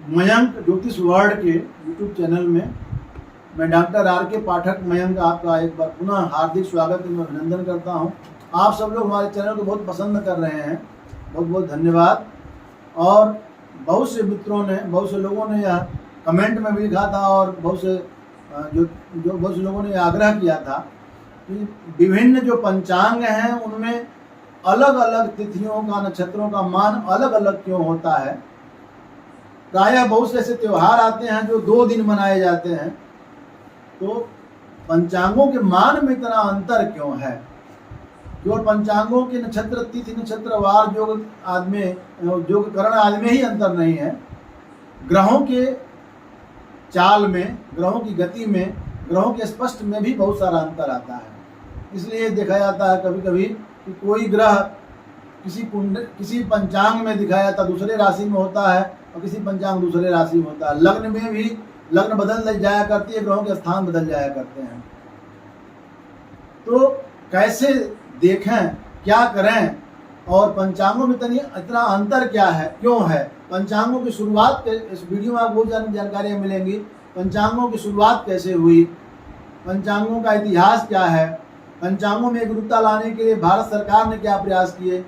मयंक ज्योतिष वर्ल्ड के YouTube channel में मैं डॉक्टर आर के पाठक मयंक आपका एक बार पुनः हार्दिक स्वागत एवं अभिनंदन करता हूं। आप सब लोग हमारे चैनल को बहुत पसंद कर रहे हैं, बहुत बहुत धन्यवाद। और बहुत से मित्रों ने, बहुत से लोगों ने यह कमेंट में भी लिखा था और बहुत से लोगों ने आग्रह किया था कि विभिन्न जो पंचांग हैं उनमें अलग अलग तिथियों का, नक्षत्रों का मान अलग अलग क्यों होता है। प्रायः बहुत से ऐसे त्यौहार आते हैं जो 2 दिन मनाए जाते हैं, तो पंचांगों के मान में इतना अंतर क्यों है। केवल पंचांगों के नक्षत्र, तिथि, नक्षत्र, वार, योग आदि में, योग करण आदि में ही अंतर नहीं है, ग्रहों के चाल में, ग्रहों की गति में, ग्रहों के स्पष्ट में भी बहुत सारा अंतर आता है। इसलिए देखा जाता है कभी कभी कि कोई ग्रह किसी पंचांग में दिखाया जाता दूसरे राशि में होता है और किसी पंचांग दूसरे राशि में होता है। लग्न में भी लग्न बदल जाया करती है, ग्रहों के स्थान बदल जाया करते हैं। तो कैसे देखें, क्या करें, और पंचांगों में इतना अंतर क्या है, क्यों है। पंचांगों की शुरुआत, इस वीडियो में आपको बहुत जानकारियाँ मिलेंगी। पंचांगों की शुरुआत कैसे हुई, पंचांगों का इतिहास क्या है, पंचांगों में एकरूपता लाने के लिए भारत सरकार ने क्या प्रयास किए,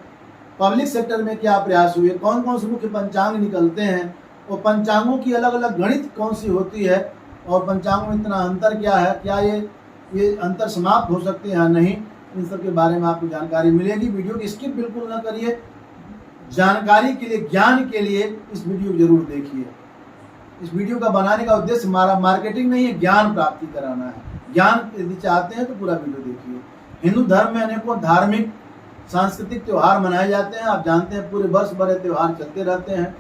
पब्लिक सेक्टर में क्या प्रयास हुए, कौन कौन से मुख्य पंचांग निकलते हैं, और पंचांगों की अलग अलग गणित कौन सी होती है, और पंचांगों में इतना अंतर क्या है, क्या ये अंतर समाप्त हो सकते हैं या नहीं, इन सब के बारे में आपको जानकारी मिलेगी। वीडियो की स्किप बिल्कुल ना करिए। जानकारी के लिए, ज्ञान के लिए इस वीडियो को जरूर देखिए। इस वीडियो का बनाने का उद्देश्य हमारा मार्केटिंग नहीं है, ज्ञान प्राप्ति कराना है। ज्ञान यदि चाहते हैं तो पूरा वीडियो देखिए। हिंदू धर्म में अनेकों धार्मिक सांस्कृतिक त्योहार मनाए जाते हैं। आप जानते हैं पूरे वर्ष भर त्योहार चलते रहते हैं।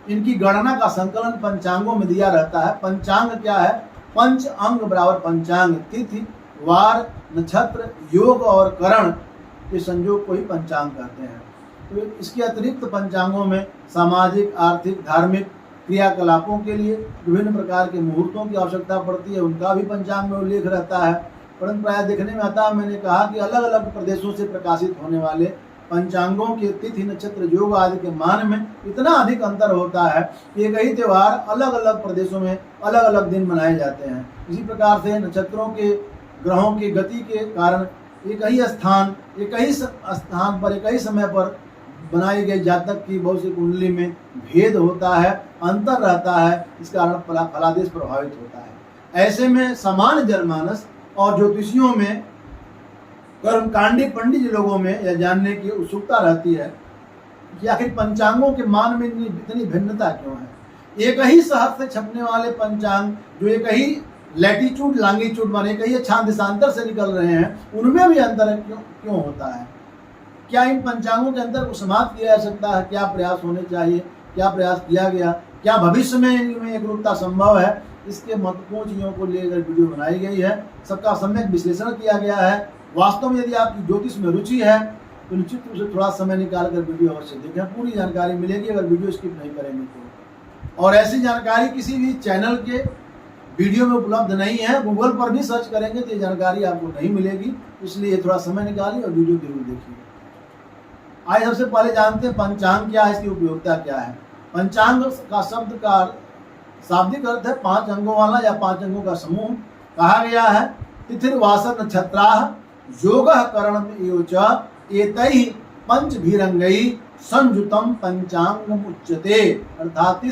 इनकी गणना का संकलन पंचांगों में दिया रहता है। पंचांग क्या है, पंच अंग बराबर पंचांग, तिथि, वार, नक्षत्र, योग और करण के संयोग को ही पंचांग कहते हैं। तो इसके अतिरिक्त पंचांगों में सामाजिक, आर्थिक, धार्मिक क्रियाकलापों के लिए विभिन्न प्रकार के मुहूर्तों की आवश्यकता पड़ती है, उनका भी पंचांग में उल्लेख रहता है। परंतु प्राय देखने में आता है, मैंने कहा कि अलग अलग प्रदेशों से प्रकाशित होने वाले पंचांगों के तिथि, नक्षत्र, योग आदि के मान में इतना अधिक अंतर होता है कि एक ही त्यौहार अलग अलग प्रदेशों में अलग अलग दिन मनाए जाते हैं। इसी प्रकार से नक्षत्रों के, ग्रहों की गति के कारण एक ही स्थान पर एक ही समय पर बनाई गई जातक की बहुत सी कुंडली में भेद होता है, अंतर रहता है। इस कारण फलादेश प्रभावित होता है। ऐसे में सामान्य जनमानस और ज्योतिषियों में, कर्मकांडी पंडित लोगों में यह जानने की उत्सुकता रहती है कि आखिर पंचांगों के मान में इतनी भिन्नता क्यों है। एक ही शहर से छपने वाले पंचांग जो एक ही लैटीट्यूड, लॉन्गिट्यूड माने एक ही छान देशांतर से निकल रहे हैं, उनमें भी अंतर क्यों होता है। क्या इन पंचांगों के अंतर को समाप्त किया जा सकता है, क्या प्रयास होने चाहिए, क्या प्रयास किया गया, क्या भविष्य में इनमें एकरूपता संभव है, इसके महत्वपूर्ण चीज़ों को लेकर वीडियो बनाई गई है। सबका सम्यक विश्लेषण किया गया है। वास्तव में यदि आपकी ज्योतिष में रुचि है तो निश्चित रूप से थोड़ा समय निकाल कर वीडियो अवश्य देखें, पूरी जानकारी मिलेगी अगर वीडियो स्किप नहीं करेंगे तो। और ऐसी जानकारी किसी भी चैनल के वीडियो में उपलब्ध नहीं है। गूगल पर भी सर्च करेंगे तो ये जानकारी आपको नहीं मिलेगी, इसलिए थोड़ा समय निकालिए और वीडियो जरूर देखिए। आइए सबसे पहले जानते हैं पंचांग क्या है, इसकी उपयोगिता क्या है। पंचांग का शब्द का शाब्दिक अर्थ है 5 अंगों वाला या 5 अंगों का समूह। कहा गया है तिथिर्वासर नक्षत्राः योगः करणम् एवच एतैः पंचभिरंगैः संयुतम पंचांगम उच्यते। अर्थात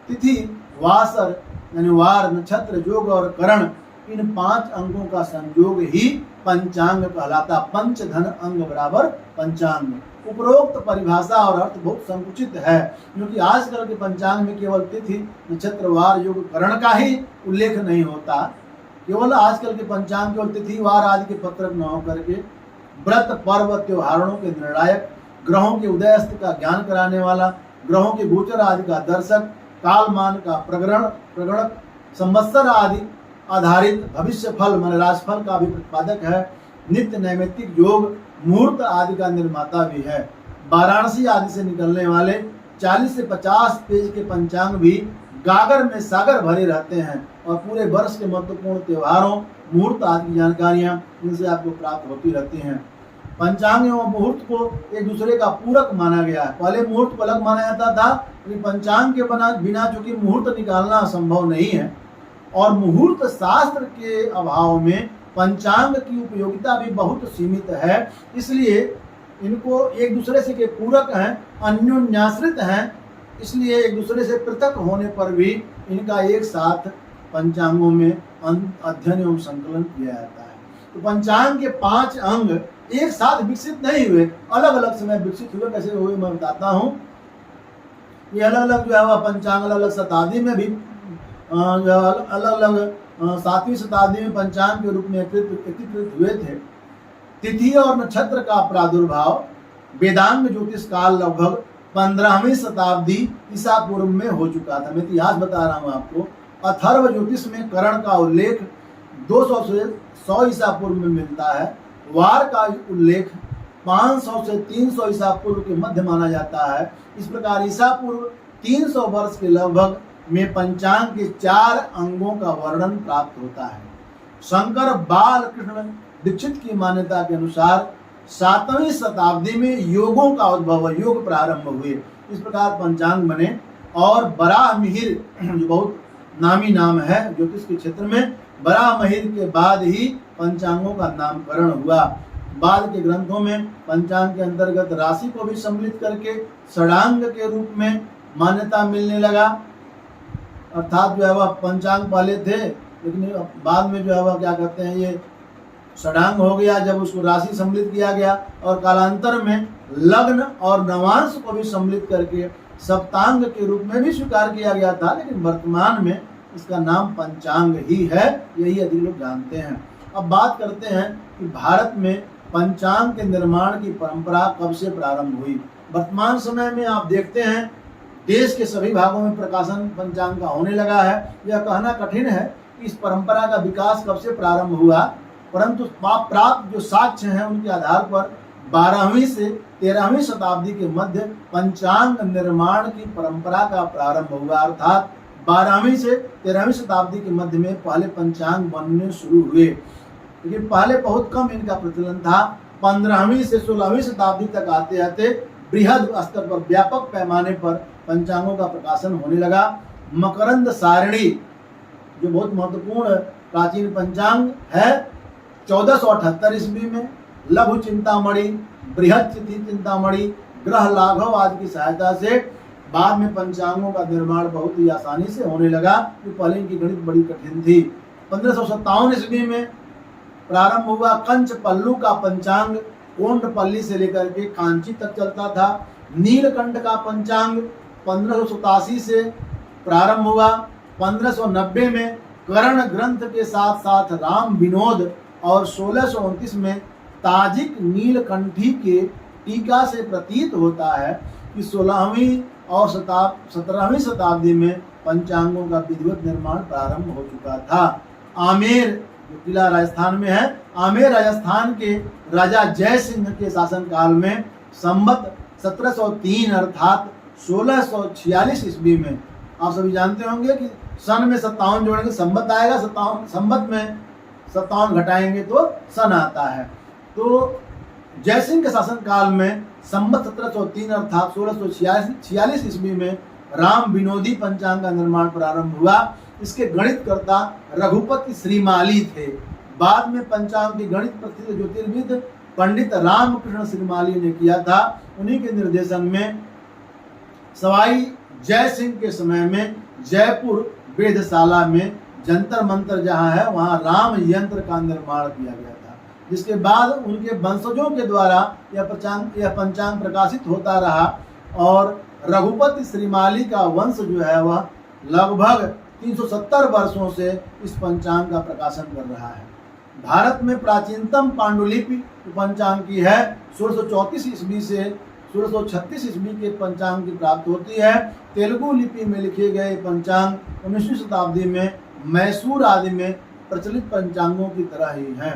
तिथि, वासर यानी वार, नक्षत्र, योग और करण, इन 5 अंगों का संयोग ही पंचांग कहलाता। पंच धन अंग बराबर पंचांग। उपरोक्त परिभाषा और अर्थ बहुत संकुचित है, क्योंकि आजकल के पंचांग में केवल तिथि, नक्षत्र, वार, योग, करण का ही उल्लेख नहीं होता। केवल आजकल के पंचांग केवल तिथि, वार आदि के पत्रक न होकर के व्रत, पर्व, त्योहारों के निर्णायक, ग्रहों के उदयस्त का ज्ञान कराने वाला, ग्रहों के गोचर आदि का दर्शक, कालमान का प्रगणक, संवत्सर आदि आधारित भविष्य फल मन राशिफल का भी प्रतिपादक है। नित्य नैमित्तिक योग, मुहूर्त आदि का निर्माता भी है। वाराणसी आदि से निकलने वाले 40 से 50 पेज के पंचांग भी गागर में सागर भरे रहते हैं और पूरे वर्ष के महत्वपूर्ण त्योहारों, मुहूर्त आदि की जानकारियाँ इनसे आपको प्राप्त होती रहती हैं। पंचांग एवं मुहूर्त को एक दूसरे का पूरक माना गया है। पहले मुहूर्त को अलग माना जाता था, लेकिन पंचांग के बिना चूंकि मुहूर्त निकालना संभव नहीं है और मुहूर्त शास्त्र के अभाव में पंचांग की उपयोगिता भी बहुत सीमित है, इसलिए इनको एक दूसरे से के पूरक हैं, अन्योन्याश्रित हैं, इसलिए एक दूसरे से पृथक होने पर भी इनका एक साथ पंचांगों में अध्ययन एवं संकलन किया जाता है। तो पंचांग के 5 अंग एक साथ विकसित नहीं हुए, अलग अलग समय विकसित हुए। कैसे हुए मैं बताता हूँ। ये अलग अलग जो है वह पंचांग अलग अलग शताब्दी में भी अलग अलग 7वीं शताब्दी में पंचांग के रूप में एकीकृत हुए थे। तिथि और नक्षत्र का प्रादुर्भाव वेदांग ज्योतिष काल लगभग 15वीं शताब्दी ईसा पूर्व में हो चुका था। मैं इतिहास बता रहा हूँ आपको। अथर्व ज्योतिष में करण का उल्लेख 200 से 100 ईसा पूर्व में मिलता है। वार का उल्लेख 500 से 300 ईसा पूर्व के मध्य माना जाता है। इस प्रकार ईसा पूर्व 300 वर्ष के लगभग में पंचांग के 4 अंगों का वर्णन प्राप्त होता है। शंकर बालकृष्ण दीक्षित की मान्यता के अनुसार 7वीं शताब्दी में योगों का उद्भव, योग प्रारंभ हुए। इस प्रकार पंचांग बने और बराहमिहिर जो बहुत नामी नाम है ज्योतिष के क्षेत्र में, बराहमिहिर के बाद ही पंचांगों का नामकरण हुआ। बाद के ग्रंथों में पंचांग के अंतर्गत राशि को भी सम्मिलित करके षडांग के रूप में मान्यता मिलने लगा। अर्थात जो है वह पंचांग पहले थे, लेकिन बाद में जो है वह क्या कहते हैं, ये षडांग हो गया जब उसको राशि सम्मिलित किया गया। और कालांतर में लग्न और नवांश को भी सम्मिलित करके सप्तांग के रूप में भी स्वीकार किया गया था, लेकिन वर्तमान में इसका नाम पंचांग ही है, यही अधिक लोग जानते हैं। अब बात करते हैं कि भारत में पंचांग के निर्माण की परंपरा कब से प्रारंभ हुई। वर्तमान समय में आप देखते हैं देश के सभी भागों में प्रकाशन पंचांग का होने लगा है। यह कहना कठिन है कि इस परंपरा का विकास कब से प्रारंभ हुआ, परंतु प्राप्त जो साक्ष्य हैं उनके आधार पर 12वीं से 13वीं शताब्दी के मध्य पंचांग निर्माण की परंपरा का प्रारंभ हुआ। अर्थात 12वीं से 13वीं शताब्दी के मध्य में पहले पंचांग बनने शुरू हुए, लेकिन पहले बहुत कम इनका प्रचलन था। 15वीं से 16वीं शताब्दी तक आते आते बृहद स्तर पर, व्यापक पैमाने पर पंचांगों का प्रकाशन होने लगा। मकरंद सारणी जो बहुत महत्वपूर्ण प्राचीन पंचांग है, 1478 ईस्वी में लघु चिंतामणि, बृहद चिंतामणि, ग्रह लाघव आदि की सहायता से बाद में पंचांगों का निर्माण बहुत ही आसानी से होने लगा, कि पहले इनकी गणित बड़ी कठिन थी। 1557 ईस्वी में प्रारंभ हुआ कंच पल्लू का पंचांग, कोंडपल्ली से लेकर के कांची तक चलता था। नीलकंठ का पंचांग 1587 से प्रारंभ हुआ। 1590 में करण ग्रंथ के साथ साथ राम विनोद और 1629 में ताजिक नीलकंठी के टीका से प्रतीत होता है कि 16वीं और 17वीं शताब्दी में पंचांगों का विधिवत निर्माण प्रारंभ हो चुका था। आमेर जो किला राजस्थान में है, आमेर राजस्थान के राजा जय सिंह के शासनकाल में संवत 1703 अर्थात 1646 ईस्वी में, आप सभी जानते होंगे कि सन में 57 जोड़ेंगे संवत आएगा, संवत में 57 घटाएंगे तो सन आता है। तो जयसिंह के शासनकाल में संवत 1703 अर्थात 1646 ईस्वी में राम विनोदी पंचांग का निर्माण प्रारंभ हुआ। इसके गणितकर्ता रघुपति श्रीमाली थे। बाद में पंचांग की गणित प्रसिद्ध ज्योतिर्विद पंडित रामकृष्ण श्रीमाली ने किया था। उन्हीं के निर्देशन में सवाई जय सिंह के समय में जयपुर वेधशाला में जंतर मंतर जहाँ है वहाँ राम यंत्र का निर्माण किया गया था, जिसके बाद उनके वंशजों के द्वारा यह पंचांग प्रकाशित होता रहा और रघुपति श्रीमाली का वंश जो है वह लगभग 370 वर्षों से इस पंचांग का प्रकाशन कर रहा है। भारत में प्राचीनतम पांडुलिपि पंचांग की है 1634 ईस्वी से 1636 ईस्वी के पंचांग की प्राप्त होती है। तेलुगु लिपि में लिखे गए पंचांग 19वीं शताब्दी में मैसूर आदि में प्रचलित पंचांगों की तरह ही हैं।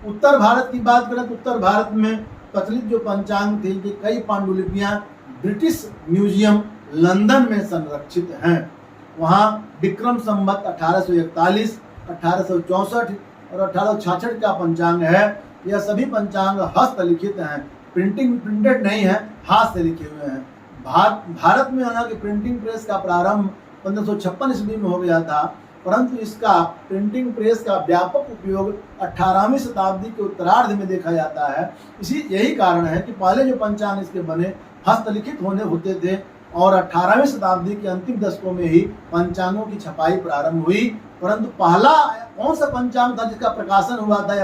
उत्तर भारत की बात करें तो उत्तर भारत में प्रचलित जो पंचांग थे कि कई पांडुलिपियां ब्रिटिश म्यूजियम लंदन में संरक्षित हैं। वहाँ विक्रम संवत 1841, 1864 और 1866 का पंचांग है। यह सभी पंचांग हस्तलिखित हैं, प्रिंटेड नहीं है, हाथ से लिखे हुए हैं। भारत में हालांकि प्रिंटिंग प्रेस का प्रारंभ 1556 ईस्वी में हो गया था, परंतु इसका प्रिंटिंग प्रेस का व्यापक उपयोग 18वीं शताब्दी के उत्तरार्ध में देखा जाता है। यही कारण है कि पहले जो पंचांग इसके बने हस्तलिखित होते थे और 18वीं शताब्दी के अंतिम दशकों में ही पंचांगों की छपाई प्रारंभ हुई। परंतु पहला कौन सा पंचांग था जिसका प्रकाशन हुआ था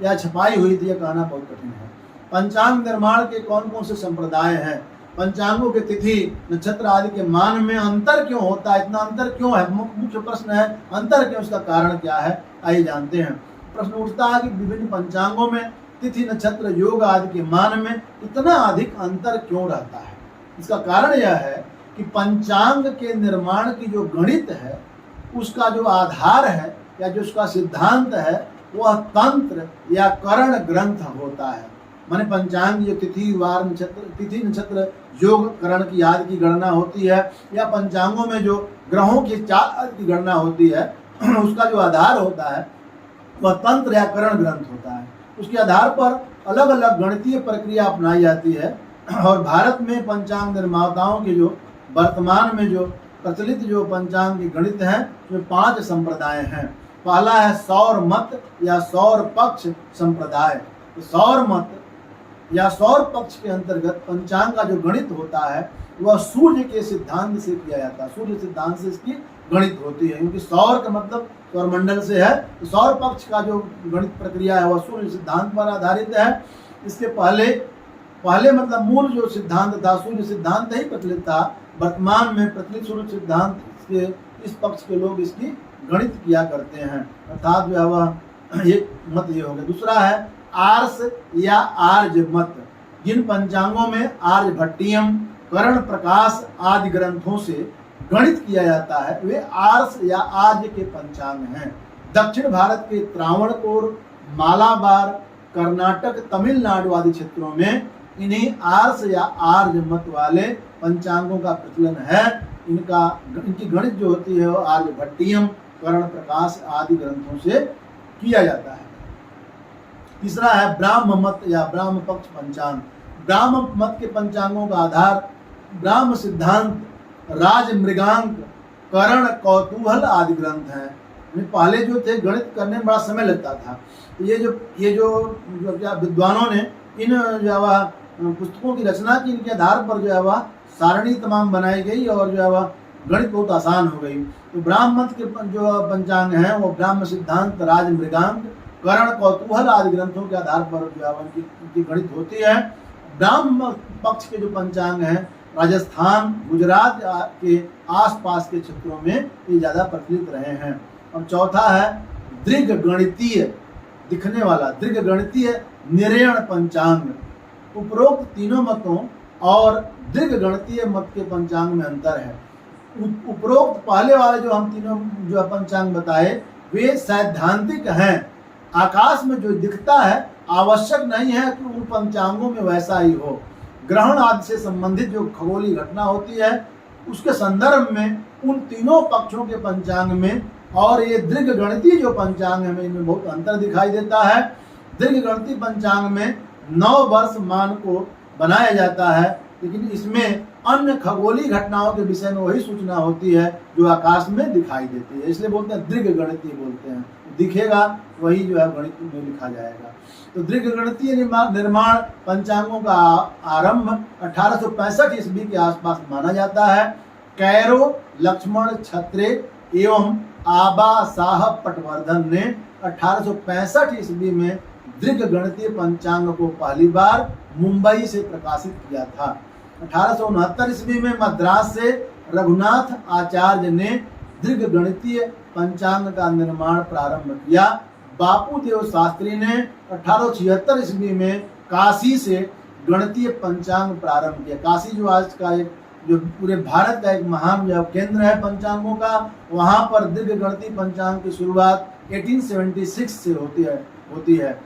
या छपाई हुई थी, यह कहना बहुत कठिन है। पंचांग निर्माण के कौन कौन से संप्रदाय हैं, पंचांगों के तिथि नक्षत्र आदि के मान में अंतर क्यों होता है, इतना अंतर क्यों है, मुख्य प्रश्न है, अंतर क्यों, इसका कारण क्या है, आइए जानते हैं। प्रश्न उठता है कि विभिन्न पंचांगों में तिथि नक्षत्र योग आदि के मान में इतना अधिक अंतर क्यों रहता है। इसका कारण यह है कि पंचांग के निर्माण की जो गणित है, उसका जो आधार है या जो उसका सिद्धांत है, वह तंत्र या करण ग्रंथ होता है। माने पंचांग जो तिथि वार नक्षत्र योग करण की आदि की गणना होती है, या पंचांगों में जो ग्रहों की चाल आदि की गणना होती है, उसका जो आधार होता है वह तंत्र या करण ग्रंथ होता है। उसके आधार पर अलग अलग गणितीय प्रक्रिया अपनाई जाती है। और भारत में पंचांग निर्माताओं के जो वर्तमान में जो प्रचलित जो पंचांग की गणित हैं, जो 5 संप्रदाय हैं। पहला है सौर मत या सौर पक्ष संप्रदाय। तो सौर मत या सौर पक्ष के अंतर्गत पंचांग का जो गणित होता है वह सूर्य के सिद्धांत से किया जाता है। सूर्य सिद्धांत से इसकी गणित होती है, क्योंकि सौर का मतलब सौरमंडल से है। तो सौर पक्ष का जो गणित प्रक्रिया है वह सूर्य सिद्धांत पर आधारित है। इसके पहले मतलब मूल जो सिद्धांत था सूर्य सिद्धांत ही प्रचलित था। वर्तमान में प्रचलित सूर्य सिद्धांत के इस पक्ष के लोग इसकी गणित किया करते हैं, अर्थात वह एक मत ये हो गया। दूसरा है आर्ष या आर्य मत। जिन पंचांगों में आर्यभट्टियम, करण प्रकाश आदि ग्रंथों से गणित किया जाता है, वे आर्ष या आर्य के पंचांग हैं। दक्षिण भारत के त्रावणकोर, मालाबार, कर्नाटक, तमिलनाडु आदि क्षेत्रों में इन्हीं आर्ष या आर्य मत वाले पंचांगों का प्रचलन है। इनकी गणित जो होती है वो आर्यभट्टियम, करण प्रकाश आदि ग्रंथों से किया जाता है। तीसरा है ब्राह्म मत या ब्राह्म पक्ष पंचांग। ब्राह्म मत के पंचांगों का आधार ब्राह्म सिद्धांत, राज मृगांक, करण, कौतूहल आदि ग्रंथ हैं। पहले जो थे गणित करने में बड़ा समय लगता था। ये जो विद्वानों ने इन जो पुस्तकों की रचना की, इनके आधार पर जो है वह सारणी तमाम बनाई गई और जो है वह गणित बहुत आसान हो गई। तो ब्राह्म मत के जो पंचांग हैं वो ब्राह्म सिद्धांत, राज मृगांक, करण, कौतूहल आदि ग्रंथों के आधार पर जो है उनकी गणित होती है। ब्राह्म पक्ष के जो पंचांग हैं राजस्थान, गुजरात के आसपास के क्षेत्रों में ये ज़्यादा प्रचलित रहे हैं। और चौथा है दृघ गणितीय, दिखने वाला दृघ गणितीय निरयण पंचांग। उपरोक्त तीनों मतों और दृघ गणितीय मत के पंचांग में अंतर है। उपरोक्त पहले वाले जो हम तीनों जो पंचांग बताए वे सैद्धांतिक हैं। आकाश में जो दिखता है आवश्यक नहीं है कि उन पंचांगों में वैसा ही हो। ग्रहण आदि से संबंधित जो खगोलीय घटना होती है उसके संदर्भ में उन तीनों पक्षों के पंचांग में और ये दृघ गणितीय जो पंचांग है इनमें बहुत अंतर दिखाई देता है। दृघ गणितीय पंचांग में 9 वर्ष मान को बनाया जाता है, लेकिन इसमें अन्य खगोलीय घटनाओं के विषय में वही सूचना होती है जो आकाश में दिखाई देती है, इसलिए बोलते हैं दृघ गणितीय बोलते हैं। दिखेगा वही जो है गणित में लिखा जाएगा। तो दृघ गणितीय निर्माण पंचांगों का आरंभ 1865 ईस्वी के आसपास माना जाता है। कैरो, लक्ष्मण छत्रे एवं आबा साहब पटवर्धन ने 1865 ईस्वी में दृघ गणितीय पंचांग को पहली बार मुंबई से प्रकाशित किया था। 1869 ईस्वी में मद्रास से रघुनाथ आचार्य ने दृघ गणितीय पंचांग का निर्माण प्रारंभ किया। बापूदेव शास्त्री ने 1876 ईस्वी में काशी से गणितीय पंचांग प्रारंभ किया। काशी जो आज का एक जो पूरे भारत का एक महान जो केंद्र है पंचांगों का, वहाँ पर दृघ गणितीय पंचांग की शुरुआत 1876 से होती है।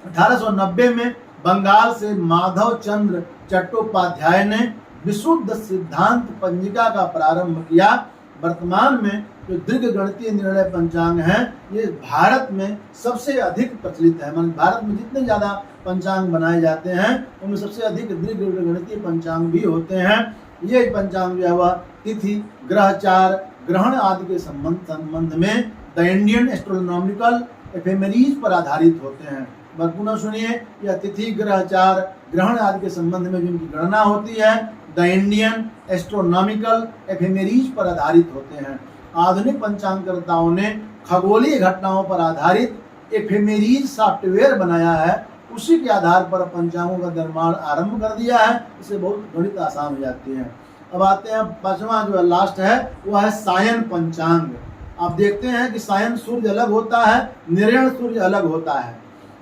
1890 में बंगाल से माधव चंद्र चट्टोपाध्याय ने विशुद्ध सिद्धांत पंजिका का प्रारंभ किया। वर्तमान में जो दीर्घ गणितीय निर्णय पंचांग हैं ये भारत में सबसे अधिक प्रचलित है। मान भारत में जितने ज़्यादा पंचांग बनाए जाते हैं उनमें सबसे अधिक दीर्घ गणितीय पंचांग भी होते हैं। ये पंचांग जो है वह तिथि, ग्रहचार, ग्रहण आदि के संबंध में द इंडियन एस्ट्रोनॉमिकल एफेमेरीज पर आधारित होते हैं। पुनः सुनिए, यह तिथि, ग्रहचार, ग्रहण आदि के संबंध में जिनकी गणना होती है द इंडियन एस्ट्रोनॉमिकल एफेमेरीज पर आधारित होते हैं। आधुनिक पंचांगकर्ताओं ने खगोलीय घटनाओं पर आधारित एफेमेरीज सॉफ्टवेयर बनाया है, उसी के आधार पर पंचांगों का निर्माण आरंभ कर दिया है। इससे बहुत गणित आसान हो जाती है। अब आते हैं पांचवा जो लास्ट है वह है सायन पंचांग। आप देखते हैं कि सायन सूर्य अलग होता है, निर्यण सूर्य अलग होता है।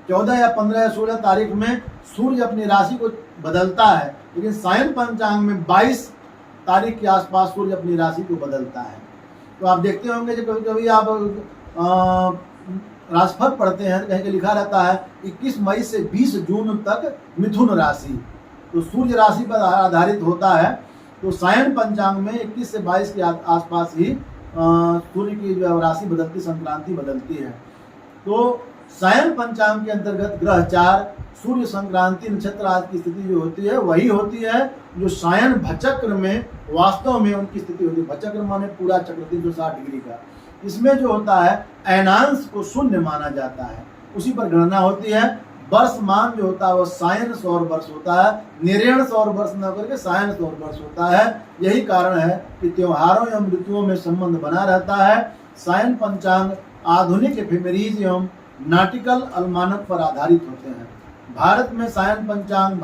14 या 15 या 16 तारीख में सूर्य अपनी राशि को बदलता है, लेकिन सायन पंचांग में 22 तारीख के आसपास सूर्य अपनी राशि को बदलता है। तो आप देखते होंगे कि कभी कभी आप राशिफल पढ़ते हैं तो कहीं लिखा रहता है 21 मई से 20 जून तक मिथुन राशि, तो सूर्य राशि पर आधारित होता है। तो सायन पंचांग में 21 से 22 के आसपास ही सूर्य की जो राशि बदलती, संक्रांति बदलती है। तो सायन पंचांग के अंतर्गत ग्रहचार, सूर्य, संक्रांति, नक्षत्र आदि की स्थिति जो होती है वही होती है जो सायन भचक्र में वास्तव में उनकी स्थिति होती है। भचक्र माने पूरा चक्र 360 डिग्री का। इसमें जो होता है अयनांश को शून्य माना जाता है, उसी पर गणना होती है। वर्षमान जो होता है वो सायन सौर वर्ष होता है, निर्यण सौर वर्ष न करके सायन सौर वर्ष होता है। यही कारण है कि त्योहारों एवं ऋतुओं में संबंध बना रहता है। सायन पंचांग आधुनिक एफेमेरीज एवं नाटिकल अलमानक पर आधारित होते हैं। भारत में सायन पंचांग,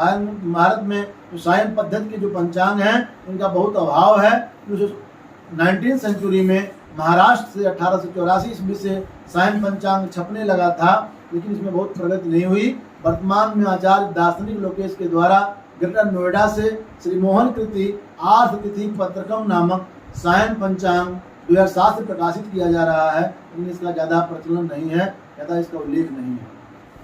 भारत में सायन पद्धति के जो पंचांग हैं उनका बहुत अभाव है। 19वीं सेंचुरी में महाराष्ट्र से 1884 ईस्वी से सायन पंचांग छपने लगा था, लेकिन इसमें बहुत प्रगति नहीं हुई। वर्तमान में आचार्य दार्शनिक लोकेश के द्वारा ग्रेटर नोएडा से श्री मोहन कृति आर्थ तिथि पत्रकम नामक सायन पंचांग 2007 से प्रकाशित किया जा रहा है, लेकिन इसका ज़्यादा प्रचलन नहीं है, ज़्यादा इसका उल्लेख नहीं है।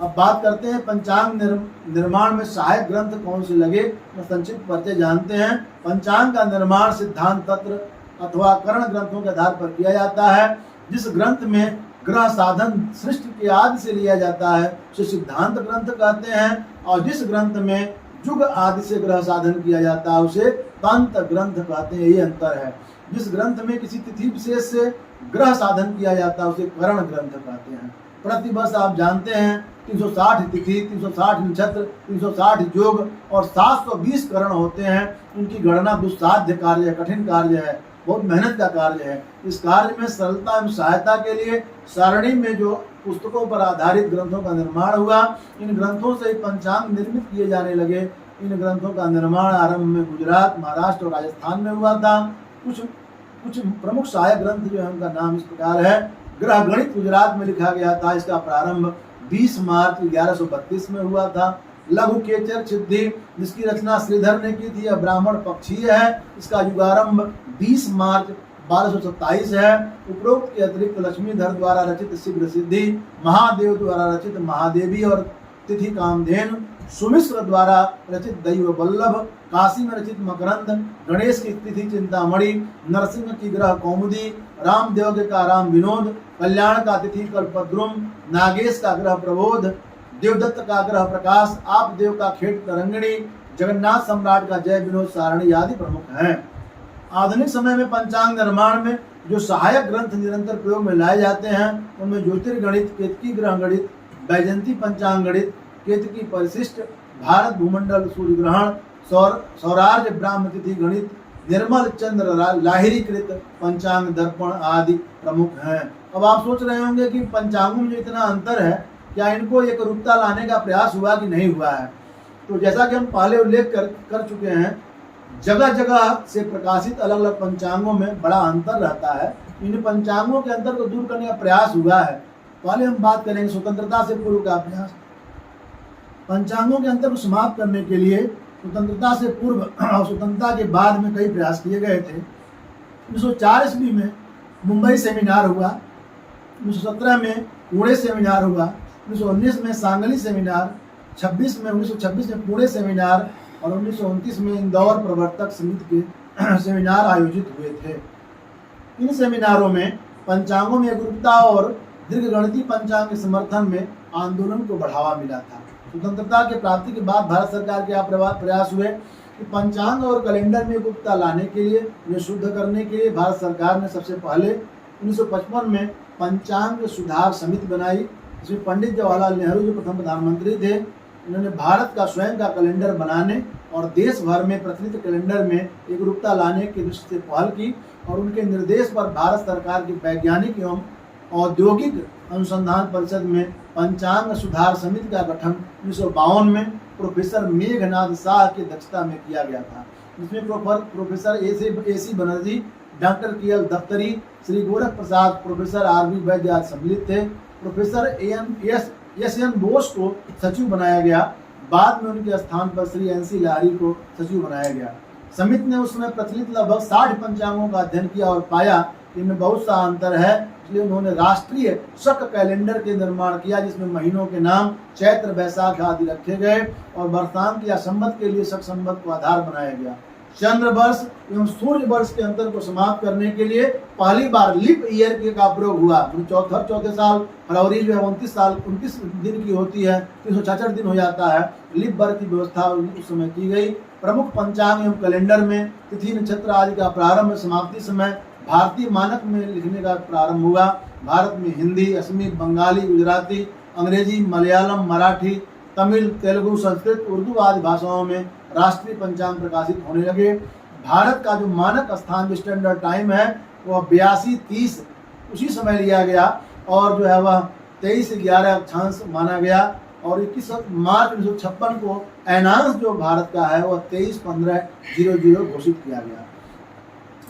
अब बात करते हैं पंचांग निर्माण में सहायक ग्रंथ कौन से लगे, संक्षिप्त परिचय जानते हैं। पंचांग का निर्माण सिद्धांत तंत्र अथवा करण ग्रंथों के आधार पर किया जाता है। जिस ग्रंथ में ग्रह साधन सृष्टि के आदि से लिया जाता है उसे सिद्धांत ग्रंथ कहते हैं, और जिस ग्रंथ में युग आदि से ग्रह साधन किया जाता है उसे तंत्र ग्रंथ कहते हैं। ये अंतर है। जिस ग्रंथ में किसी तिथि विशेष से ग्रह साधन किया जाता है उसे करण ग्रंथ कहते हैं। प्रतिवर्ष आप जानते हैं 360 तिथि, 360 नक्षत्र, 360 योग और 720 करण होते हैं। उनकी गणना दुस्साध्य कार्य है, कठिन कार्य है, बहुत मेहनत का कार्य है। इस कार्य में सरलता एवं सहायता के लिए सारणी में जो पुस्तकों पर आधारित ग्रंथों का निर्माण हुआ, इन ग्रंथों से पंचांग निर्मित किए जाने लगे। इन ग्रंथों का निर्माण आरंभ में गुजरात, महाराष्ट्र और राजस्थान में हुआ था। कुछ प्रमुख सहायक ग्रंथ जो है उनका नाम इस प्रकार है। ग्रह गणित गुजरात में लिखा गया था, इसका प्रारंभ 20 मार्च 1132 में हुआ था। लघु केचर सिद्धि जिसकी रचना श्रीधर ने की थी, यह ब्राह्मण पक्षीय है। इसका युगारंभ 20 मार्च 1227 है। उपरोक्त के अतिरिक्त लक्ष्मीधर द्वारा रचित शीघ्र सिद्धि, महादेव द्वारा रचित महादेवी और तिथि कामधेनु, सुमिश्र द्वारा रचित दैव वल्लभ, काशी में रचित मकरंद, गणेश की तिथि चिंतामणि, नरसिंह की ग्रह कौमुदी, रामदेव का राम विनोद, कल्याण का तिथि कल्पद्रुम, नागेश का ग्रह प्रबोध, देवदत्त का ग्रह प्रकाश, आप देव का खेत तरंगिणी, जगन्नाथ सम्राट का जय विनोद सारणी आदि प्रमुख हैं। आधुनिक समय में पंचांग निर्माण में जो सहायक ग्रंथ निरंतर प्रयोग में लाए जाते हैं उनमें ज्योतिर्गणित, केतकी ग्रह गणित, बैजंती पंचांग गणित, केतकी परिशिष्ट, भारत भूमंडल सूर्य ग्रहण, सौरार्य ब्राह्म तिथि गणित, निर्मल चंद्र लाहिरीकृत पंचांग दर्पण आदि प्रमुख हैं। अब आप सोच रहे होंगे कि पंचांगों में जो इतना अंतर है, क्या इनको एक रूपता लाने का प्रयास हुआ कि नहीं हुआ है? तो जैसा कि हम पहले उल्लेख कर चुके हैं, जगह जगह से प्रकाशित अलग अलग पंचांगों में बड़ा अंतर रहता है। इन पंचांगों के अंतर को दूर करने का प्रयास हुआ है। पहले हम बात करेंगे स्वतंत्रता से पूर्व का प्रयास। पंचांगों के अंतर को समाप्त करने के लिए स्वतंत्रता से पूर्व और स्वतंत्रता के बाद में कई प्रयास किए गए थे। 1904 ईस्वी में मुंबई सेमिनार हुआ, 1917 में पुणे सेमिनार हुआ, 1919 में सांगली सेमिनार, 1926 में पुणे सेमिनार और 1929 में इंदौर प्रवर्तक समिति के सेमिनार आयोजित हुए थे। इन सेमिनारों में पंचांगों में एकरूपता और दीर्घगणितीय पंचांग के समर्थन में आंदोलन को बढ़ावा मिला था। स्वतंत्रता की प्राप्ति के बाद भारत सरकार के प्रयास हुए कि पंचांग और कैलेंडर में एकरूपता लाने के लिए, उन्हें शुद्ध करने के लिए भारत सरकार ने सबसे पहले 1955 में पंचांग सुधार समिति बनाई। इसमें पंडित जवाहरलाल नेहरू जो प्रथम प्रधानमंत्री थे, उन्होंने भारत का स्वयं का कैलेंडर बनाने और देश भर में प्रचलित कैलेंडर में एकरूपता लाने की दृष्टि से पहल की और उनके निर्देश पर भारत सरकार की वैज्ञानिक एवं औद्योगिक अनुसंधान परिषद में पंचांग सुधार समिति का गठन 1952 में प्रोफेसर मेघनाथ शाह की अध्यक्षता में किया गया था। इसमें professor AC Banerjee, doctor KL दफ्तरी, श्री गोरख प्रसाद, प्रोफेसर RB वैद्य आदि सम्मिलित थे। प्रोफेसर SN बोस को सचिव बनाया गया। बाद में उनके स्थान पर श्री NC लाहिरी को सचिव बनाया गया। समिति ने उस समय प्रचलित लगभग 60 पंचांगों का अध्ययन किया और पाया कि इनमें बहुत सा अंतर है, इसलिए उन्होंने राष्ट्रीय शक कैलेंडर के निर्माण किया, जिसमें महीनों के नाम चैत्र, वैशाख आदि रखे गए और वर्षांत या संवत के लिए शक संवत को आधार बनाया गया। चंद्र वर्ष एवं सूर्य वर्ष के अंतर को समाप्त करने के लिए पहली बार लीप ईयर का प्रयोग हुआ। चौथे साल फरवरी जो है 29 दिन की होती है, 366 दिन हो जाता है। लीप वर्ष की व्यवस्था उस समय की गई। प्रमुख पंचांग एवं कैलेंडर में तिथि, नक्षत्र आदि का प्रारंभ समाप्ति समय भारतीय मानक में लिखने का प्रारंभ हुआ। भारत में हिंदी, असमी, बंगाली, गुजराती, अंग्रेजी, मलयालम, मराठी, तमिल, तेलुगु, संस्कृत, उर्दू आदि भाषाओं में राष्ट्रीय पंचांग प्रकाशित होने लगे। भारत का जो मानक स्थान स्टैंडर्ड टाइम है वह 82:30 उसी समय लिया गया और जो है वह 23:11 अक्षांश माना गया और 21 मार्च 1956 को एनांस जो भारत का है वह 23:15:00 घोषित किया गया।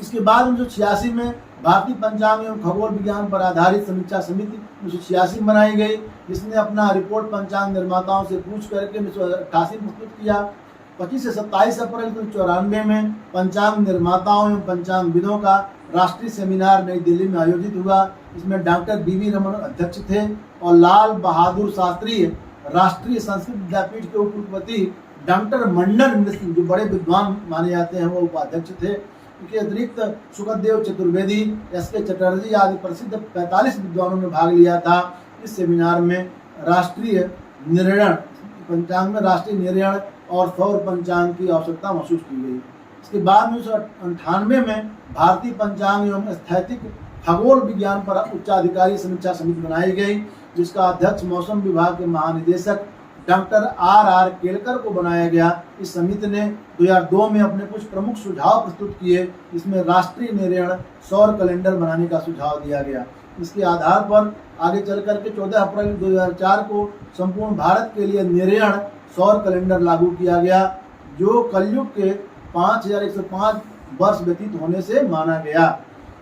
इसके बाद 1986 में भारतीय पंचांग एवं खगोल विज्ञान पर आधारित समीक्षा समिति 1986 बनाई गई, जिसने अपना रिपोर्ट पंचांग निर्माताओं से पूछ करके 1988 प्रस्तुत किया। 25 से 27 अप्रैल 1994 में पंचांग निर्माताओं एवं पंचांग विदों का राष्ट्रीय सेमिनार नई दिल्ली में आयोजित हुआ। इसमें डॉक्टर BV रमन अध्यक्ष थे और लाल बहादुर शास्त्री राष्ट्रीय संस्कृत विद्यापीठ के उपकुलपति डॉक्टर मंडन मिश्र जो बड़े विद्वान माने जाते हैं वो उपाध्यक्ष थे। इनके अतिरिक्त सुखदेव चतुर्वेदी, SK चटर्जी आदि प्रसिद्ध 45 विद्वानों ने भाग लिया था। इस सेमिनार में राष्ट्रीय निर्णय पंचांग में राष्ट्रीय निर्णय और सौर पंचांग की आवश्यकता महसूस की गई। इसके बाद 1998 में भारतीय पंचांग एवं स्थैतिक खगोल विज्ञान पर उच्चाधिकारी समीक्षा समिति बनाई गई, जिसका अध्यक्ष मौसम विभाग के महानिदेशक डॉक्टर RR केलकर को बनाया गया। इस समिति ने 2002 में अपने कुछ प्रमुख सुझाव प्रस्तुत किए, जिसमें राष्ट्रीय निर्णय सौर कैलेंडर बनाने का सुझाव दिया गया। इसके आधार पर आगे चल करके 14 अप्रैल 2004 को संपूर्ण भारत के लिए निर्णय सौर कैलेंडर लागू किया गया, जो कलयुग के 5105 वर्ष व्यतीत होने से माना गया।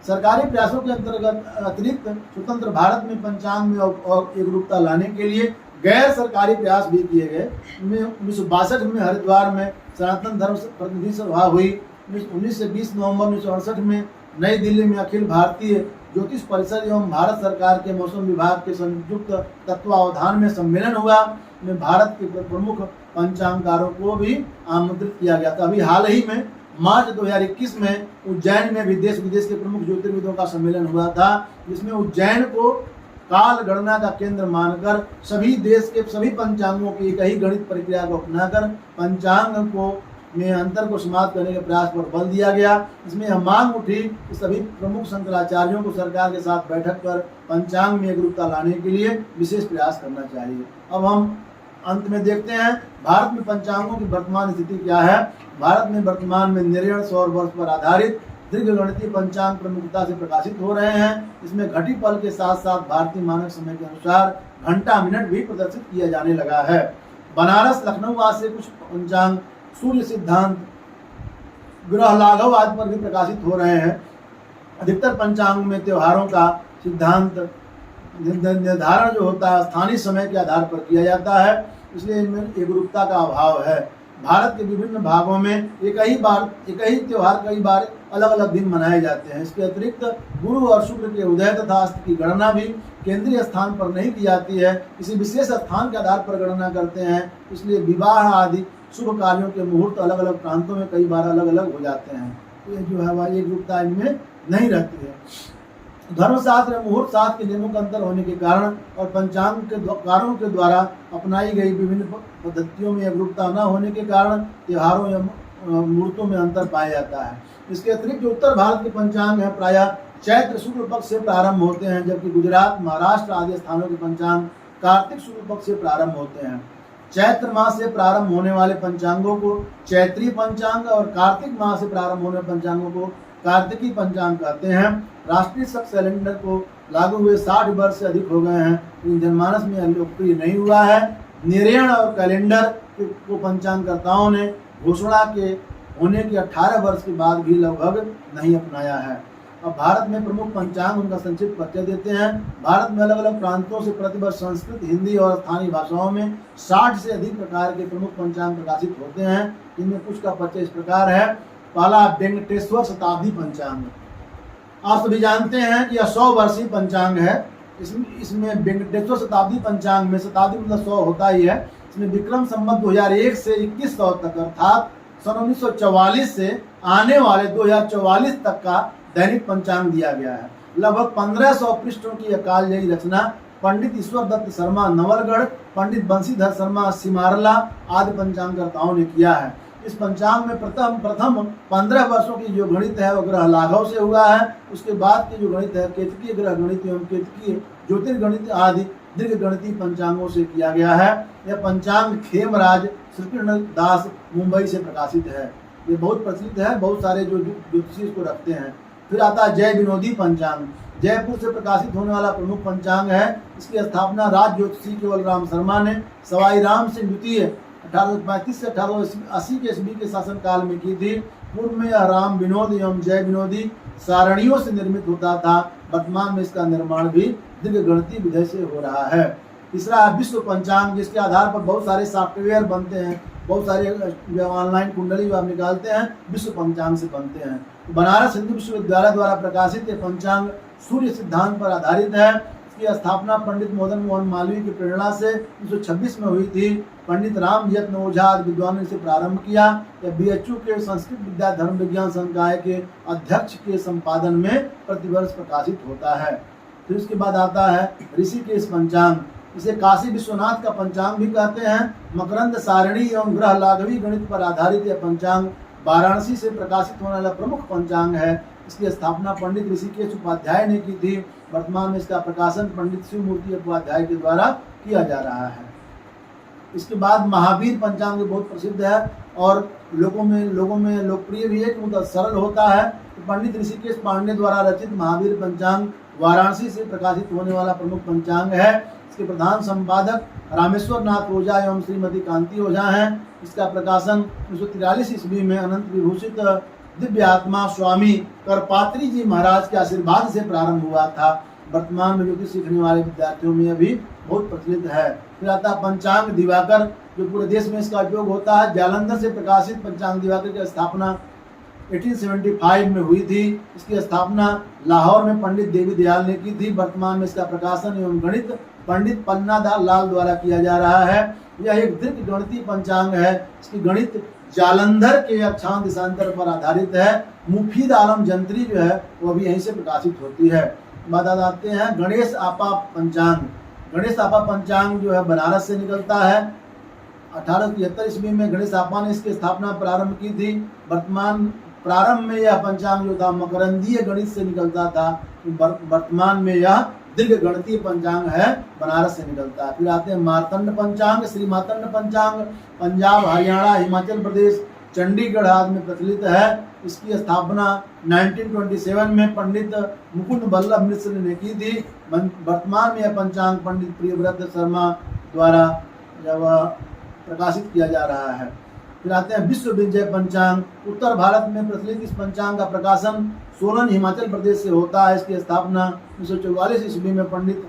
सरकारी प्रयासों के अंतर्गत अतिरिक्त स्वतंत्र भारत में पंचांग में और एकरूपता लाने के लिए गैर सरकारी प्रयास भी किए गए। 1962 में हरिद्वार में सनातन धर्म प्रतिनिधि सभा हुई। 19 से 20 नवंबर 1968 में नई दिल्ली में अखिल भारतीय ज्योतिष परिषद एवं भारत सरकार के मौसम विभाग के संयुक्त तत्वावधान में सम्मेलन हुआ। में भारत के प्रमुख पंचांगकारों को भी आमंत्रित किया गया था। अभी हाल ही में मार्च 2021 में उज्जैन में भी देश विदेश के प्रमुख ज्योतिर्विदों का सम्मेलन हुआ था, जिसमें उज्जैन को काल गणना का केंद्र मानकर सभी देश के सभी पंचांगों की एक ही गणित प्रक्रिया को अपनाकर पंचांग को में अंतर को समाप्त करने के प्रयास पर बल दिया गया। इसमें यह मांग उठी कि सभी प्रमुख शंकराचार्यों को सरकार के साथ बैठक कर पंचांग में एकरूपता लाने के लिए विशेष प्रयास करना चाहिए। अब हम अंत में देखते हैं भारत में पंचांगों की वर्तमान स्थिति क्या है। भारत में वर्तमान में निर्णय सौर वर्ष पर आधारित दीर्घगणितीय पंचांग प्रमुखता से प्रकाशित हो रहे हैं। इसमें घटी पल के साथ साथ भारतीय मानक समय के अनुसार घंटा मिनट भी प्रदर्शित किया जाने लगा है। बनारस, लखनऊ आदि से कुछ पंचांग सूर्य सिद्धांत, ग्रह लाघव आदि पर भी प्रकाशित हो रहे हैं। अधिकतर पंचांग में त्योहारों का सिद्धांत निर्धारण जो होता है स्थानीय समय के आधार पर किया जाता है, इसलिए इनमें एकरूपता का अभाव है। भारत के विभिन्न भागों में एक ही त्योहार कई बार अलग अलग दिन मनाए जाते हैं। इसके अतिरिक्त गुरु और शुक्र के उदय तथा अस्त की गणना भी केंद्रीय स्थान पर नहीं की जाती है, किसी विशेष स्थान के आधार पर गणना करते हैं। इसलिए विवाह आदि शुभ कार्यों के मुहूर्त अलग अलग प्रांतों में कई बार अलग अलग हो जाते हैं। तो ये जो है वह एकरूपता इनमें नहीं रहती है। धर्मशास्त्र और मुहूर्त शास्त्र के नियमों का अंतर होने के कारण और पंचांग के कारणों के द्वारा अपनाई गई विभिन्न पद्धतियों में एकरूपता न होने के कारण त्योहारों या मुहूर्तों में अंतर पाया जाता है। इसके अतिरिक्त जो उत्तर भारत के पंचांग है प्रायः चैत्र शुक्ल पक्ष से प्रारंभ होते हैं, जबकि गुजरात, महाराष्ट्र आदि स्थानों के पंचांग कार्तिक शुक्ल पक्ष से प्रारंभ होते हैं। चैत्र माह से प्रारंभ होने वाले पंचांगों को चैत्री पंचांग और कार्तिक माह से प्रारंभ होने वाले पंचांगों को कार्तिकी पंचांग कहते हैं। राष्ट्रीय शक कैलेंडर को लागू हुए 60 वर्ष से अधिक हो गए हैं, लेकिन जनमानस में यह लोकप्रिय नहीं हुआ है। निर्यण और कैलेंडर को पंचांगकर्ताओं ने घोषणा के होने के 18 वर्ष के बाद भी लगभग नहीं अपनाया है। अब भारत में प्रमुख पंचांग उनका संक्षिप्त परिचय देते हैं। भारत में अलग अलग प्रांतों से प्रतिवर्ष संस्कृत, हिंदी और स्थानीय भाषाओं में 60 से अधिक प्रकार के प्रमुख पंचांग प्रकाशित होते हैं। इनमें कुछ का परिचय इस प्रकार है। पहला वेंकटेश्वर शताब्दी पंचांग। आप सभी जानते हैं कि यह 100 वर्षीय पंचांग है। इसमें वेंकटेश्वर शताब्दी पंचांग में शताब्दी मतलब 100 होता ही है। इसमें विक्रम संवत 2001 से 2100 तक अर्थात सन 1944 से आने वाले 2044 तक का दैनिक पंचांग दिया गया है। लगभग 1500 पृष्ठों की यह कालजयी रचना पंडित ईश्वर दत्त शर्मा नवलगढ़, पंडित बंशीधर शर्मा सिमारला आदि पंचांगकर्ताओं ने किया है। इस पंचांग में प्रथम 15 वर्षों की जो गणित है वो ग्रह लाघव से हुआ है। उसके बाद की जो गणित है केतकीय ग्रह गणित एवं केतकीय ज्योतिर्गणित आदि दीर्घ गणितीय पंचांगों से किया गया है। यह पंचांग खेमराज श्रीकृष्ण दास मुंबई से प्रकाशित है। ये बहुत प्रचलित है, बहुत सारे जो ज्योतिषी इसको रखते हैं। फिर आता है जय विनोदी पंचांग। जयपुर से प्रकाशित होने वाला प्रमुख पंचांग है। इसकी स्थापना राज ज्योतिषी केवल राम शर्मा ने सवाई राम सिंह द्वितीय 1835 से 1880 के ईस्वी के शासन काल में की थी। पूर्व में यह राम विनोद एवं जय विनोदी सारणियों से निर्मित होता था। वर्तमान में इसका निर्माण भी दीर्घ गणितीय विधि से हो रहा है। तीसरा है विश्व पंचांग, जिसके आधार पर बहुत सारे सॉफ्टवेयर बनते हैं, बहुत सारे ऑनलाइन कुंडली आप निकालते हैं, विश्व पंचांग से बनते हैं। बनारस हिंदू विश्वविद्यालय द्वारा प्रकाशित ये पंचांग सूर्य सिद्धांत पर आधारित है। इसकी स्थापना पंडित मदन मोहन मालवीय की प्रेरणा से 1926 में हुई थी। पंडित राम यत्न ओझा आदि विद्वानों ने इसे प्रारंभ किया। यह बीएचयू के संस्कृत विद्या धर्म विज्ञान संकाय के अध्यक्ष के संपादन में प्रतिवर्ष प्रकाशित होता है। फिर उसके बाद आता है ऋषिकेश पंचांग। इसे काशी विश्वनाथ का पंचांग भी कहते हैं। मकरंद सारणी एवं ग्रह लाघवी गणित पर आधारित यह पंचांग वाराणसी से प्रकाशित होने वाला प्रमुख पंचांग है। इसकी स्थापना पंडित ऋषिकेश उपाध्याय ने की थी। वर्तमान में इसका प्रकाशन पंडित शिव मूर्ति उपाध्याय के द्वारा किया जा रहा है। इसके बाद महावीर पंचांग बहुत प्रसिद्ध है और लोगों में लोकप्रिय भी है, क्योंकि सरल होता है। तो पंडित ऋषिकेश पांडे द्वारा रचित महावीर पंचांग वाराणसी से प्रकाशित होने वाला प्रमुख पंचांग है। इसके प्रधान संपादक रामेश्वर नाथ ओझा एवं श्रीमती कांति ओझा हैं। इसका प्रकाशन 1943 ईस्वी में अनंत विभूषित दिव्य आत्मा स्वामी करपात्री जी महाराज के आशीर्वाद से प्रारंभ हुआ था। वर्तमान में ज्योतिष सीखने वाले विद्यार्थियों में अभी बहुत प्रचलित है। फिर आता पंचांग दिवाकर, जो पूरे देश में इसका उपयोग होता है। जालंधर से प्रकाशित पंचांग दिवाकर की स्थापना 1875 में हुई थी। इसकी स्थापना लाहौर में पंडित देवी दयाल ने की थी। वर्तमान में इसका प्रकाशन एवं गणित पंडित पन्ना लाल द्वारा किया जा रहा है। यह एक दीर्घ गणितीय पंचांग है। इसकी गणित जालंधर के अक्षांश देशांतर पर आधारित है। मुफीद आलम जंत्री जो है वो भी यहीं से प्रकाशित होती है। बात आते हैं गणेश आपा पंचांग। गणेश आपा पंचांग जो है बनारस से निकलता है। 1873 ईस्वी में गणेश आपा ने इसकी स्थापना प्रारंभ की थी। प्रारंभ में यह पंचांग जो था मकरंदीय गणित से निकलता था। वर्तमान में यह दीर्घ गणितीय पंचांग है, बनारस से निकलता है। फिर आते हैं मार्तंड पंचांग। श्री मार्तंड पंचांग पंजाब, हरियाणा, हिमाचल प्रदेश, चंडीगढ़ आदि में प्रचलित है। इसकी स्थापना 1927 में पंडित मुकुंद बल्लभ मिश्र ने की थी। वर्तमान में यह पंचांग पंडित प्रियव्रत शर्मा द्वारा जब प्रकाशित किया जा रहा है। फिर आते हैं विश्व विजय पंचांग। उत्तर भारत में प्रचलित इस पंचांग का प्रकाशन सोलन हिमाचल प्रदेश से होता है। इसकी स्थापना 1944 ईस्वी में पंडित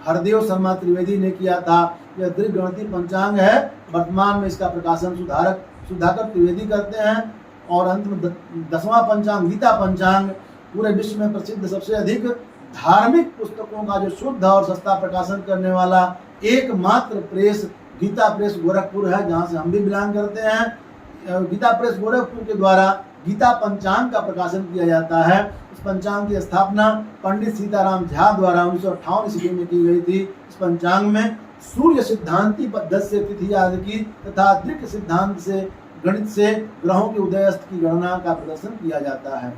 हरदेव शर्मा त्रिवेदी ने किया था। यह दीर्घ गणितीय पंचांग है। वर्तमान में इसका प्रकाशन सुधाकर त्रिवेदी करते हैं। और अंत में 10वां पंचांग गीता पंचांग। पूरे विश्व में प्रसिद्ध सबसे अधिक धार्मिक पुस्तकों का जो शुद्ध और सस्ता प्रकाशन करने वाला एकमात्र प्रेस गीता प्रेस गोरखपुर है, जहाँ से हम भी बिलोंग करते हैं। गीता प्रेस गोरखपुर के द्वारा गीता पंचांग का प्रकाशन किया जाता है। इस पंचांग की स्थापना पंडित सीताराम झा द्वारा 1958 ईस्वी में की गई थी। इस पंचांग में सूर्य सिद्धांती पद्धति से तिथि आदि की तथा दृक सिद्धांत से गणित से ग्रहों के उदयस्त की गणना का प्रदर्शन किया जाता है।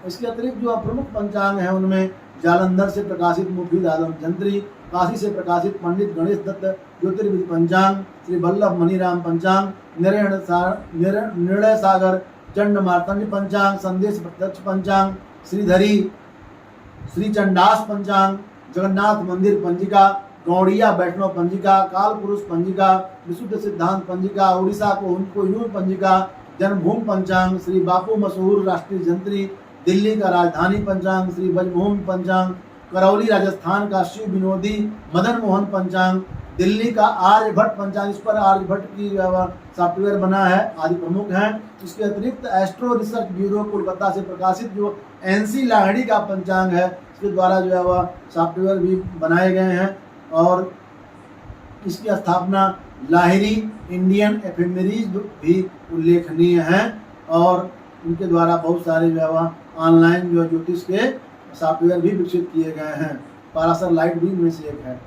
इसके अतिरिक्त जो प्रमुख पंचांग हैं उनमें जालंधर से प्रकाशित मुफीद आलम जंत्री, काशी से प्रकाशित पंडित गणेश दत्त ज्योतिर्विद पंचांग, श्री वल्लभ मणिराम पंचांग, निर्णय सागर चंड मार्तंड पंचांग, संदेश प्रत्यक्ष पंचांग, श्रीधरी श्री चंडास पंचांग, जगन्नाथ मंदिर पंजिका, गौड़िया वैष्णव पंजिका, काल पुरुष पंजिका, विशुद्ध सिद्धांत पंजिका, उड़ीसा को कोहिनूर पंजिका, जन्मभूमि पंचांग, श्री बापू मशहूर राष्ट्रीय जंत्री, दिल्ली का राजधानी पंचांग, श्री ब्रजभूमि पंचांग, करौली राजस्थान का शिव विनोदी मदन मोहन पंचांग, दिल्ली का आर्यभट्ट पंचांग, इस पर आर्यभट्ट की सॉफ्टवेयर बना है, आदि प्रमुख हैं। इसके अतिरिक्त एस्ट्रो रिसर्च ब्यूरो कोलकाता से प्रकाशित जो एनसी लाहिड़ी का पंचांग है, इसके द्वारा जो है वह सॉफ्टवेयर भी बनाए गए हैं और इसकी स्थापना लाहिरी इंडियन एफेमेरीज भी उल्लेखनीय हैं और उनके द्वारा बहुत सारे जो है ऑनलाइन जो ज्योतिष के सॉफ्टवेयर भी विकसित किए गए हैं। पाराशर लाइट भी इनमें से एक है।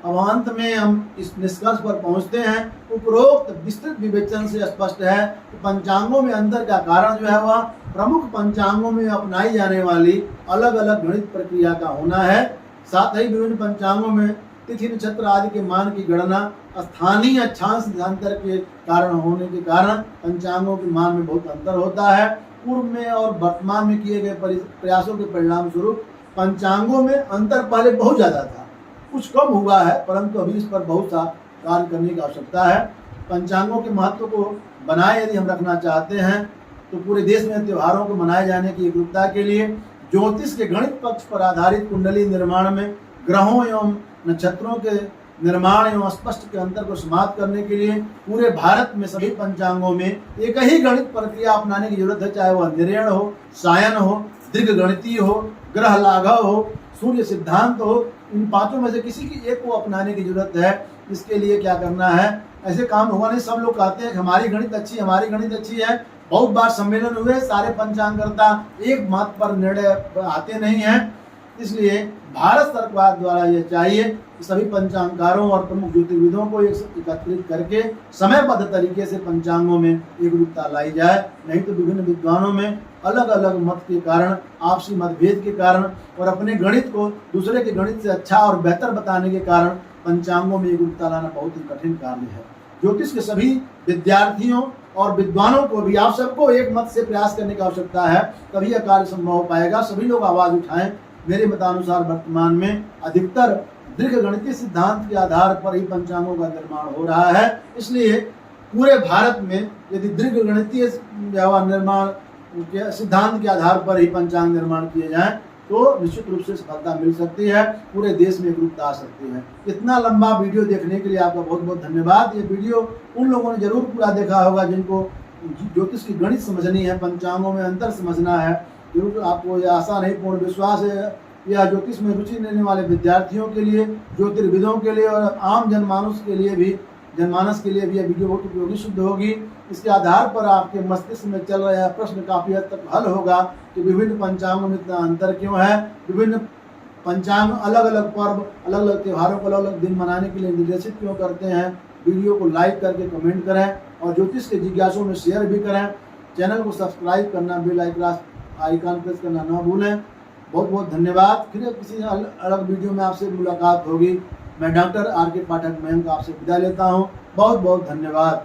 अब अंत में हम इस निष्कर्ष पर पहुंचते हैं, उपरोक्त विस्तृत विवेचन से स्पष्ट है कि पंचांगों में अंतर का कारण जो है वह प्रमुख पंचांगों में अपनाई जाने वाली अलग अलग गणित प्रक्रिया का होना है। साथ ही विभिन्न पंचांगों में तिथि नक्षत्र आदि के मान की गणना स्थानीय अक्षांश सिद्धांतर के कारण होने के कारण पंचांगों के मान में बहुत अंतर होता है। पूर्व में और वर्तमान में किए गए प्रयासों के परिणाम स्वरूप पंचांगों में अंतर पहले बहुत ज़्यादा था, कुछ कम हुआ है, परंतु अभी इस पर बहुत सा कार्य करने की आवश्यकता है। पंचांगों के महत्व को बनाए यदि हम रखना चाहते हैं तो पूरे देश में त्योहारों को मनाए जाने की एकरूपता के लिए ज्योतिष के गणित पक्ष पर आधारित कुंडली निर्माण में ग्रहों एवं नक्षत्रों के निर्माण एवं स्पष्ट के अंतर को समाप्त करने के लिए पूरे भारत में सभी पंचांगों में एक ही गणित प्रक्रिया अपनाने की जरूरत है, चाहे वह निर्यण हो, सायन हो, दीर्घ गणितीय हो, ग्रह लाघव हो, सूर्य सिद्धांत हो, इन पांचों में से किसी की एक को अपनाने की जरूरत है। इसके लिए क्या करना है, ऐसे काम होगा नहीं। सब लोग कहते हैं कि हमारी गणित अच्छी है, हमारी गणित अच्छी है। बहुत बार सम्मेलन हुए, सारे पंचांगकर्ता एक मत पर निर्णय आते नहीं हैं। इसलिए भारत सरकार द्वारा यह चाहिए कि सभी पंचांगकारों और प्रमुख ज्योतिर्विदों को एकत्रित करके समयबद्ध तरीके से पंचांगों में एकरूपता लाई जाए, नहीं तो विभिन्न विद्वानों में अलग अलग मत के कारण, आपसी मतभेद के कारण और अपने गणित को दूसरे के गणित से अच्छा और बेहतर बताने के कारण पंचांगों में एकरूपता लाना बहुत ही कठिन कार्य है। ज्योतिष के सभी विद्यार्थियों और विद्वानों को भी आप सबको एक मत से प्रयास करने की आवश्यकता है, तभी यह कार्य संभव हो पाएगा। सभी लोग आवाज उठाएं। मेरे मतानुसार वर्तमान में अधिकतर दीर्घ गणितीय सिद्धांत के आधार पर ही पंचांगों का निर्माण हो रहा है। इसलिए पूरे भारत में यदि दीर्घ गणितीय निर्माण के सिद्धांत के आधार पर ही पंचांग निर्माण किए जाएं तो निश्चित रूप से सफलता मिल सकती है, पूरे देश में एकरूपता आ सकती है। इतना लंबा वीडियो देखने के लिए आपका बहुत बहुत धन्यवाद। ये वीडियो उन लोगों ने जरूर पूरा देखा होगा जिनको ज्योतिष की गणित समझनी है, पंचांगों में अंतर समझना है। जरूर आपको यह आशा नहीं, पूर्ण विश्वास है यह ज्योतिष में रुचि लेने वाले विद्यार्थियों के लिए, ज्योतिर्विदों के लिए और आम जनमानस के लिए भी यह वीडियो बहुत उपयोगी सिद्ध होगी। इसके आधार पर आपके मस्तिष्क में चल रहा प्रश्न काफी हद तक हल होगा कि विभिन्न पंचांगों में इतना अंतर क्यों है, विभिन्न पंचांग अलग अलग पर्व, अलग अलग त्योहारों को अलग अलग दिन मनाने के लिए निर्देशित क्यों करते हैं। वीडियो को लाइक करके कमेंट करें और ज्योतिष के जिज्ञासुओं में शेयर भी करें। चैनल को सब्सक्राइब करना, बेल आइकन प्रेस करना ना भूलें। बहुत बहुत धन्यवाद। फिर किसी अलग वीडियो में आपसे मुलाकात होगी। मैं डॉक्टर आर के पाठक महंत आपसे विदा लेता हूँ। बहुत बहुत धन्यवाद।